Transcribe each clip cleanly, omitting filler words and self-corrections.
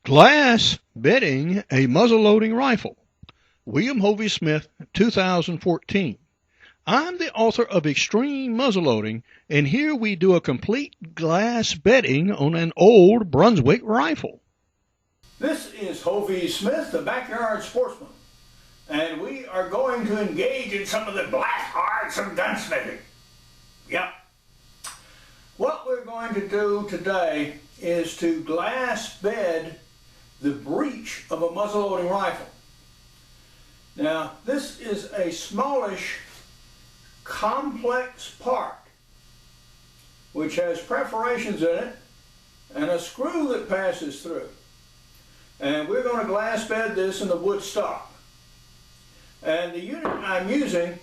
Glass Bedding a Muzzle-loading Rifle. William Hovey Smith, 2014. I'm the author of Extreme Muzzleloading, and here we do a complete glass bedding on an old Brunswick rifle. This is Hovey Smith, the backyard sportsman, and we are going to engage in some of the black arts of gunsmithing. Yep. What we're going to do today is to glass bed the breech of a muzzle-loading rifle. Now, this is a smallish, complex part which has perforations in it and a screw that passes through. And we're going to glass bed this in the wood stock. And the unit I'm using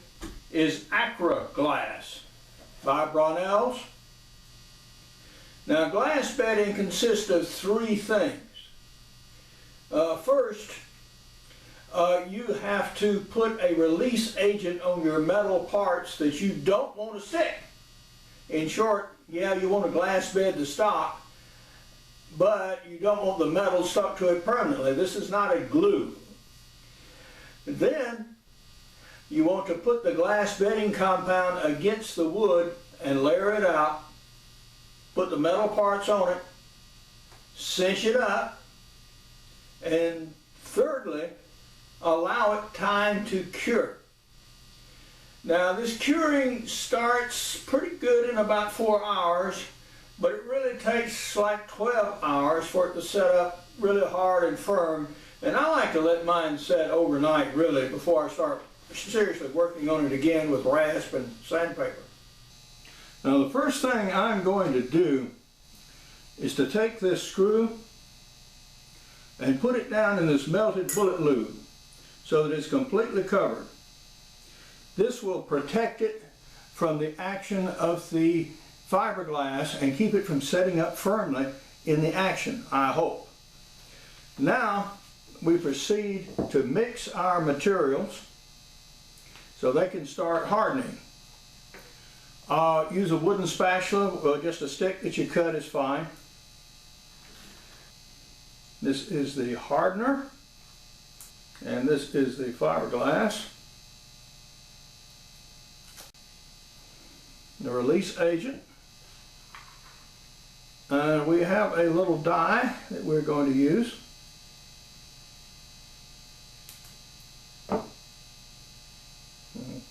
is Acra glass by Brunel's. Now, glass bedding consists of three things. First, you have to put a release agent on your metal parts that you don't want to stick. In short, yeah, you want to glass bed the stock, but you don't want the metal stuck to it permanently. This is not a glue. Then, you want to put the glass bedding compound against the wood and layer it out, put the metal parts on it, cinch it up, and thirdly, allow it time to cure. Now, this curing starts pretty good in about 4 hours, but it really takes like 12 hours for it to set up really hard and firm. And I like to let mine set overnight really before I start seriously working on it again with rasp and sandpaper. Now, the first thing I'm going to do is to take this screw and put it down in this melted bullet lube so that it's completely covered. This will protect it from the action of the fiberglass and keep it from setting up firmly in the action, I hope. Now we proceed to mix our materials so they can start hardening. Use a wooden spatula, well, just a stick that you cut is fine. This is the hardener, and this is the fiberglass. The release agent. And we have a little die that we're going to use.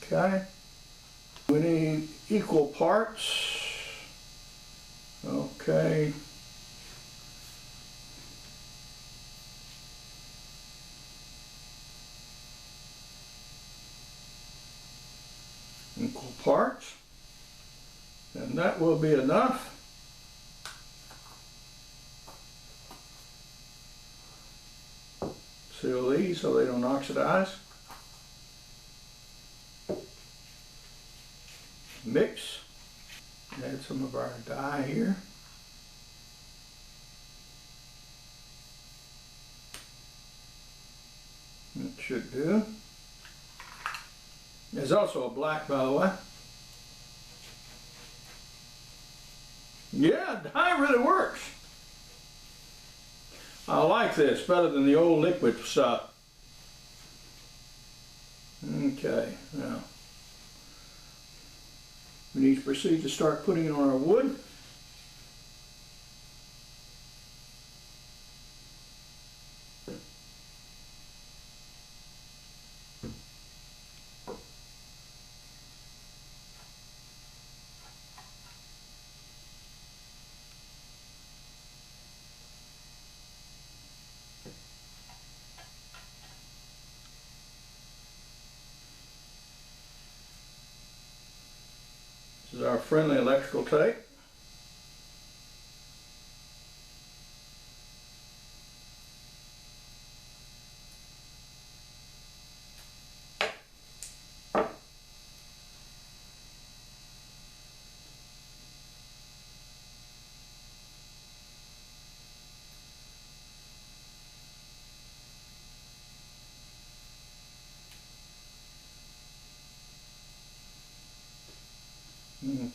Okay. We need equal parts. Okay. Equal parts, and that will be enough. Seal these so they don't oxidize. Mix. Add some of our dye here. That should do. There's also a black, by the way. Yeah, dye really works. I like this better than the old liquid stuff. Okay, now we need to proceed to start putting it on our wood. This is our friendly electrical tape.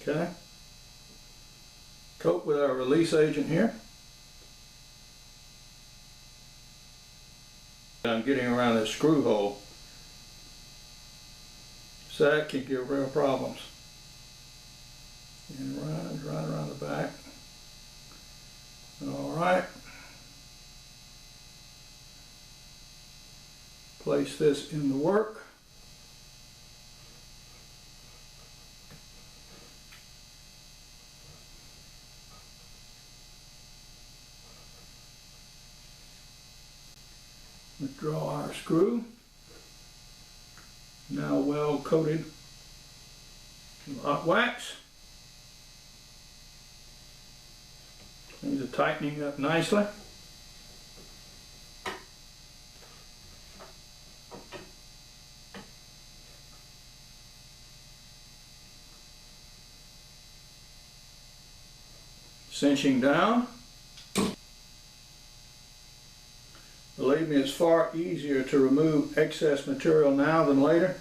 Okay. Coat with our release agent here. I'm getting around this screw hole. So that can give real problems. And right around the back. All right. Place this in the work. Withdraw our screw. Now well coated hot wax. These are tightening up nicely. Cinching down. Believe me, it's far easier to remove excess material now than later.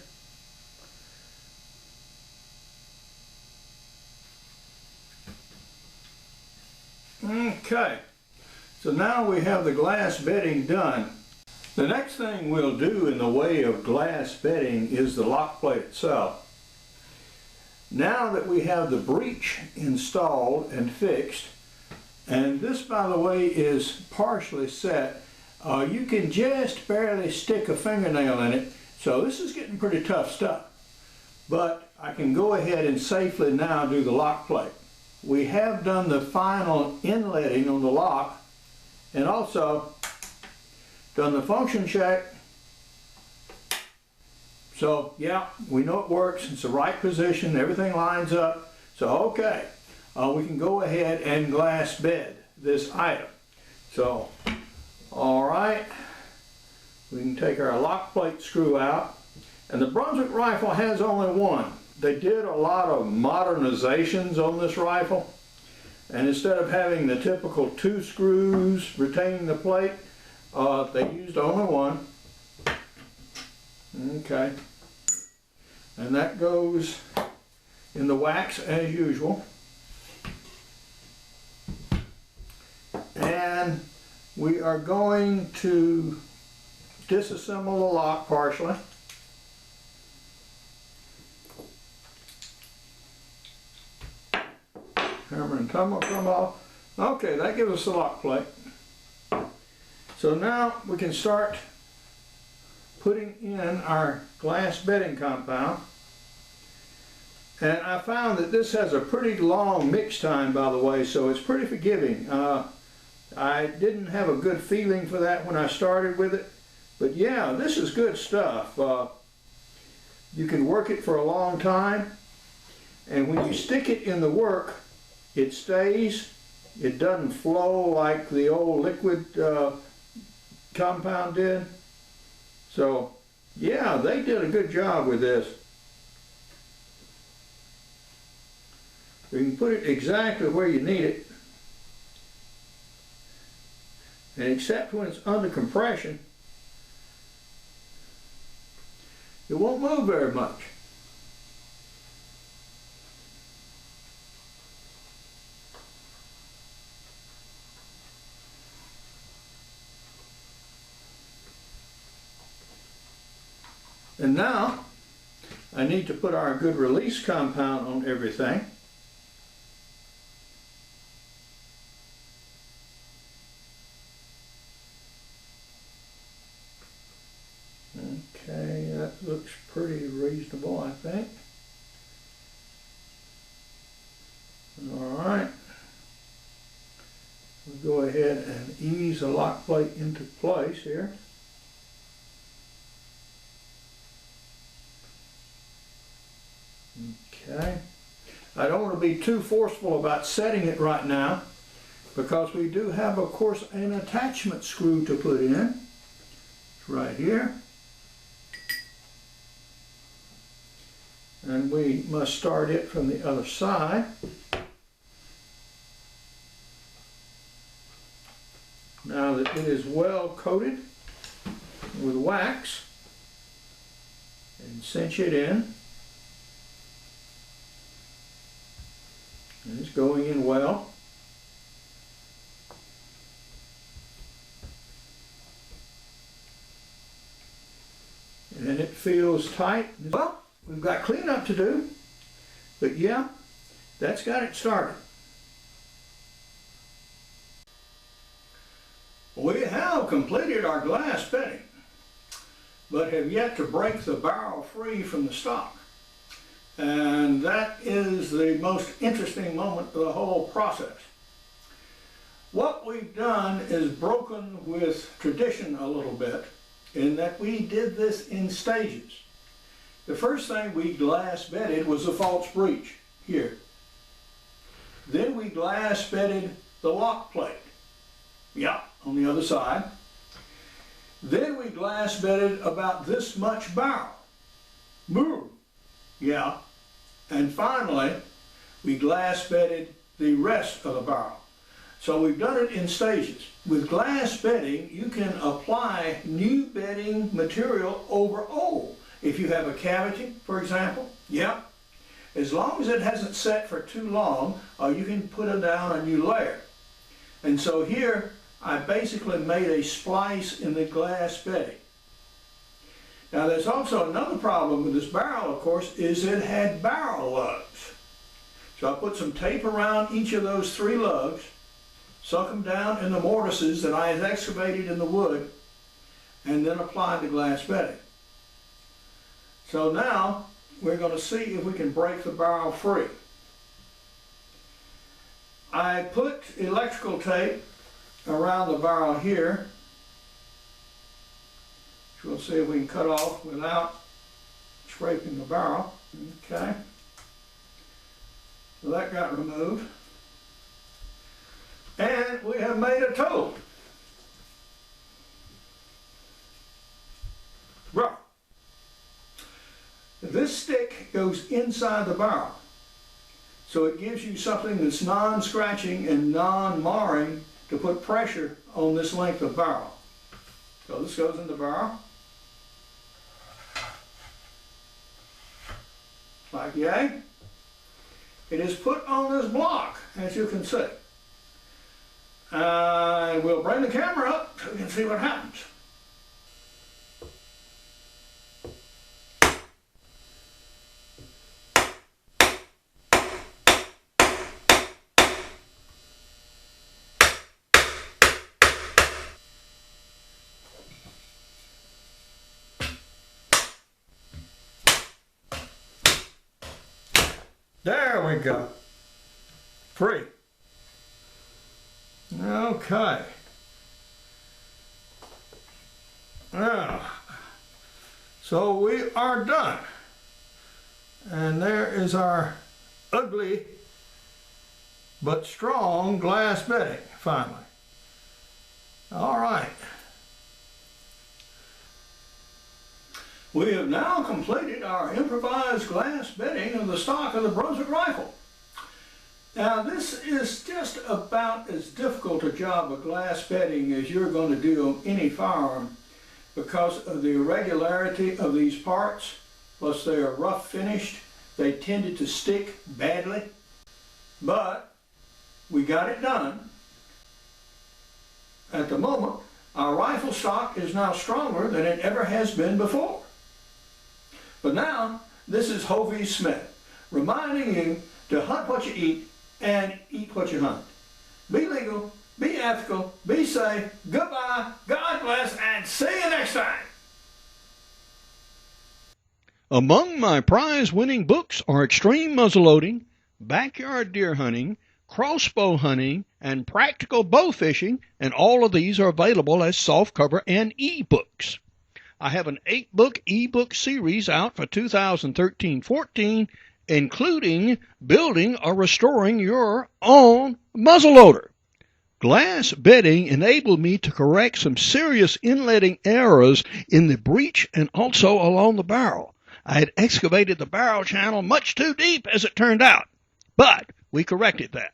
Okay, so now we have the glass bedding done. The next thing we'll do in the way of glass bedding is the lock plate itself. Now that we have the breech installed and fixed, and this, by the way, is partially set, you can just barely stick a fingernail in it, so this is getting pretty tough stuff. But I can go ahead and safely now do the lock plate. We have done the final inletting on the lock and also done the function check. So yeah, we know it works, it's the right position, everything lines up. So okay, we can go ahead and glass bed this item. So, all right, we can take our lock plate screw out. And the Brunswick rifle has only one. They did a lot of modernizations on this rifle. And instead of having the typical 2 screws retaining the plate, they used only one. Okay. And that goes in the wax as usual. And we are going to disassemble the lock partially. Hammer and tumble come off. Okay, that gives us the lock plate. So now we can start putting in our glass bedding compound. And I found that this has a pretty long mix time, by the way, so it's pretty forgiving. I didn't have a good feeling for that when I started with it, but yeah, this is good stuff. You can work it for a long time, and when you stick it in the work, it stays. It doesn't flow like the old liquid compound did. So yeah, they did a good job with this. You can put it exactly where you need it. And except when it's under compression, it won't move very much. And now I need to put our good release compound on everything. Okay, that looks pretty reasonable, I think. Alright, we'll go ahead and ease the lock plate into place here. Okay, I don't want to be too forceful about setting it right now because we do have, of course, an attachment screw to put in. It's right here. And we must start it from the other side. Now that it is well coated with wax, and cinch it in. And it's going in well. and it feels tight. Well, we've got cleanup to do, but yeah, that's got it started. We have completed our glass bedding, but have yet to break the barrel free from the stock. And that is the most interesting moment of the whole process. What we've done is broken with tradition a little bit in that we did this in stages. The first thing we glass bedded was the false breech here. Then we glass bedded the lock plate. Yeah, on the other side. Then we glass bedded about this much barrel. Boom. Yeah. And finally, we glass bedded the rest of the barrel. So we've done it in stages. With glass bedding, you can apply new bedding material over old. If you have a cavity, for example, yeah. As long as it hasn't set for too long, you can put it down a new layer. And so here, I basically made a splice in the glass bedding. Now there's also another problem with this barrel, of course, is it had barrel lugs. So I put some tape around each of those 3 lugs, sunk them down in the mortises that I had excavated in the wood, and then applied the glass bedding. So now we're going to see if we can break the barrel free. I put electrical tape around the barrel here, which we'll see if we can cut off without scraping the barrel. Okay, so that got removed. And we have made a toe. Right. This stick goes inside the barrel, so it gives you something that's non-scratching and non-marring to put pressure on this length of barrel. So this goes in the barrel, like yay. It is put on this block, as you can see. And we'll bring the camera up so we can see what happens. There we go. Free. Okay. Now, so we are done. And there is our ugly but strong glass bedding, finally. All right. We have now completed our improvised glass bedding of the stock of the Brunswick rifle. Now this is just about as difficult a job of glass bedding as you're going to do on any firearm because of the irregularity of these parts, plus they are rough finished. They tended to stick badly, but we got it done. At the moment, our rifle stock is now stronger than it ever has been before. But now, this is Hovey Smith, reminding you to hunt what you eat and eat what you hunt. Be legal, be ethical, be safe, goodbye, God bless, and see you next time. Among my prize-winning books are Extreme Muzzleloading, Backyard Deer Hunting, Crossbow Hunting, and Practical Bow Fishing, and all of these are available as softcover and e-books. I have an 8-book e-book series out for 2013-14, including building or restoring your own muzzleloader. Glass bedding enabled me to correct some serious inletting errors in the breech and also along the barrel. I had excavated the barrel channel much too deep, as it turned out, but we corrected that.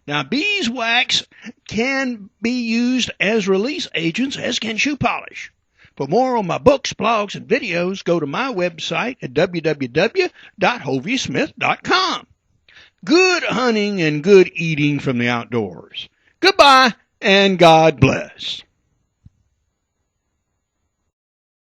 Now, beeswax can be used as release agents, as can shoe polish. For more on my books, blogs, and videos, go to my website at www.hoveysmith.com. Good hunting and good eating from the outdoors. Goodbye, and God bless.